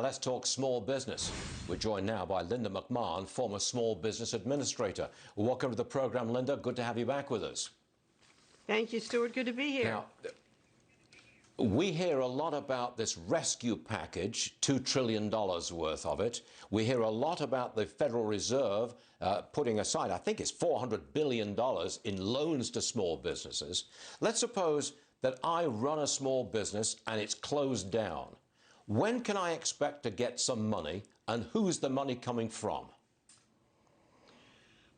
Let's talk small business. We're joined now by Linda McMahon, former small business administrator. Welcome to the program, Linda. Good to have you back with us. Thank you, Stuart. Good to be here. Now, we hear a lot about this rescue package, $2 trillion worth of it. We hear a lot about the Federal Reserve putting aside, I think it's $400 billion in loans to small businesses. Let's suppose that I run a small business and it's closed down. When can I expect to get some money, and who's the money coming from?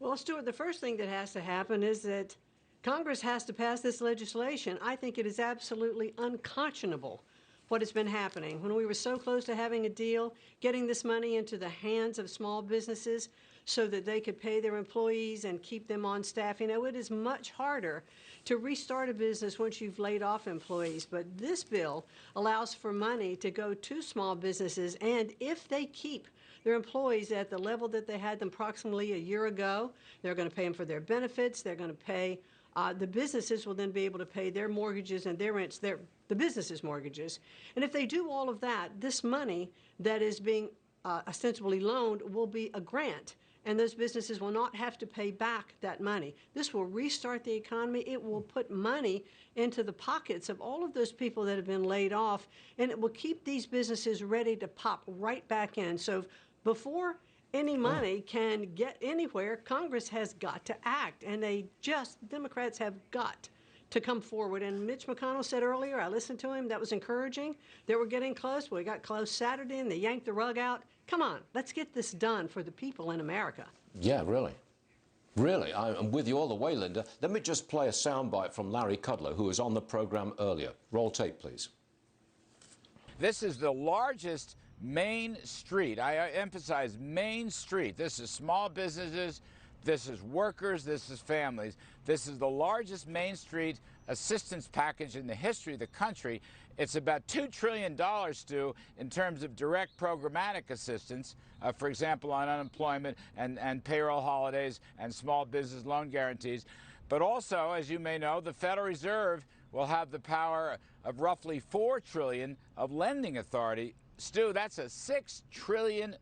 Well, Stuart, the first thing that has to happen is that Congress has to pass this legislation. I think it is absolutely unconscionable what has been happening. When we were so close to having a deal, getting this money into the hands of small businesses so that they could pay their employees and keep them on staff. You know, it is much harder to restart a business once you've laid off employees. But this bill allows for money to go to small businesses, and if they keep their employees at the level that they had them approximately a year ago, they're going to pay them for their benefits, they're going to pay the businesses will then be able to pay their mortgages and their rents, the businesses' mortgages. And if they do all of that, this money that is being ostensibly loaned will be a grant, and those businesses will not have to pay back that money. This will restart the economy. It will put money into the pockets of all of those people that have been laid off, and it will keep these businesses ready to pop right back in. So before any money can get anywhere, Congress has got to act, and Democrats have got to come forward. And Mitch McConnell said earlier, I listened to him, that was encouraging, that we're getting close. We got close Saturday, and they yanked the rug out. Come on, let's get this done for the people in America. Yeah, really. Really, I'm with you all the way, Linda. Let me just play a soundbite from Larry Kudlow, who was on the program earlier. Roll tape, please. This is the largest Main Street. I emphasize Main Street. This is small businesses, this is workers, this is families. This is the largest Main Street assistance package in the history of the country. It's about $2 trillion, Stu, in terms of direct programmatic assistance, for example, on unemployment and payroll holidays and small business loan guarantees. But also, as you may know, the Federal Reserve will have the power of roughly $4 trillion of lending authority. Stu, that's a $6 trillion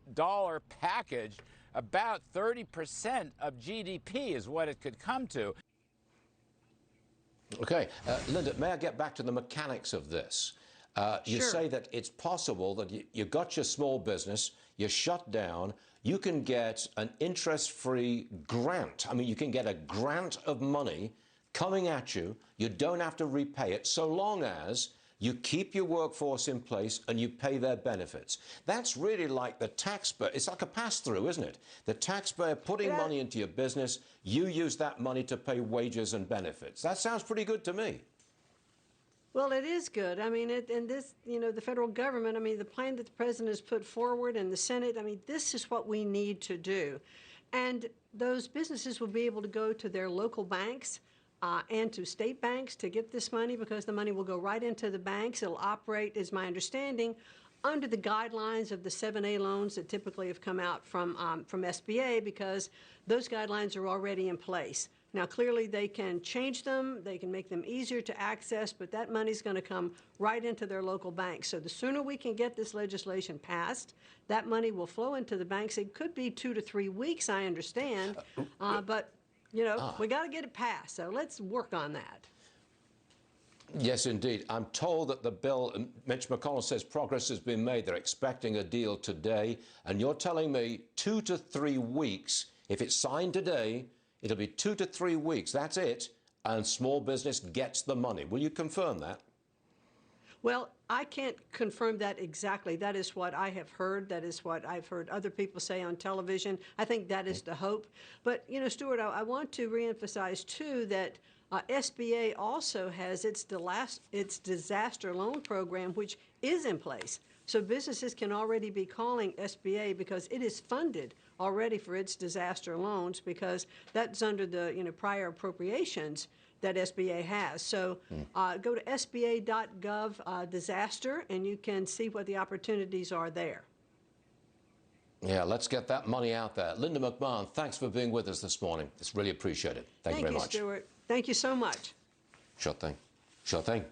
package. About 30% of GDP is what it could come to. Okay, Linda, may I get back to the mechanics of this? You Sure. say that it's possible that you got your small business, you're shut down, you can get an interest-free grant. I mean, you can get a grant of money coming at you. You don't have to repay it, so long as you keep your workforce in place and you pay their benefits. That's really like the taxpayer. It's like a pass-through, isn't it? The taxpayer putting money into your business, you use that money to pay wages and benefits. That sounds pretty good to me. Well, it is good. I mean, the federal government, I mean, the plan that the president has put forward and the Senate, I mean, this is what we need to do. And those businesses will be able to go to their local banks and to state banks to get this money, because the money will go right into the banks. It'll operate, is my understanding, under the guidelines of the 7A loans that typically have come out from SBA, because those guidelines are already in place. Now, clearly, they can change them, they can make them easier to access, but that money's going to come right into their local banks. So the sooner we can get this legislation passed, that money will flow into the banks. It could be 2 to 3 weeks, I understand, but you know, we got to get it passed, so let's work on that. Yes, indeed. I'm told that the bill, Mitch McConnell says progress has been made. They're expecting a deal today. And you're telling me 2 to 3 weeks. If it's signed today, it'll be 2 to 3 weeks. That's it. And small business gets the money. Will you confirm that? Well, I can't confirm that exactly. That is what I have heard. That is what I've heard other people say on television. I think that is the hope. But, you know, Stuart, I want to reemphasize, too, that SBA also has its disaster loan program, which is in place. So businesses can already be calling SBA because it is funded already for its disaster loans, because that's under the prior appropriations that SBA has. So go to sba.gov disaster, and you can see what the opportunities are there. Yeah, let's get that money out there. Linda McMahon, thanks for being with us this morning. It's really appreciated. Thank you very much. Thank you, Stuart. Thank you so much. Sure thing. Sure thing.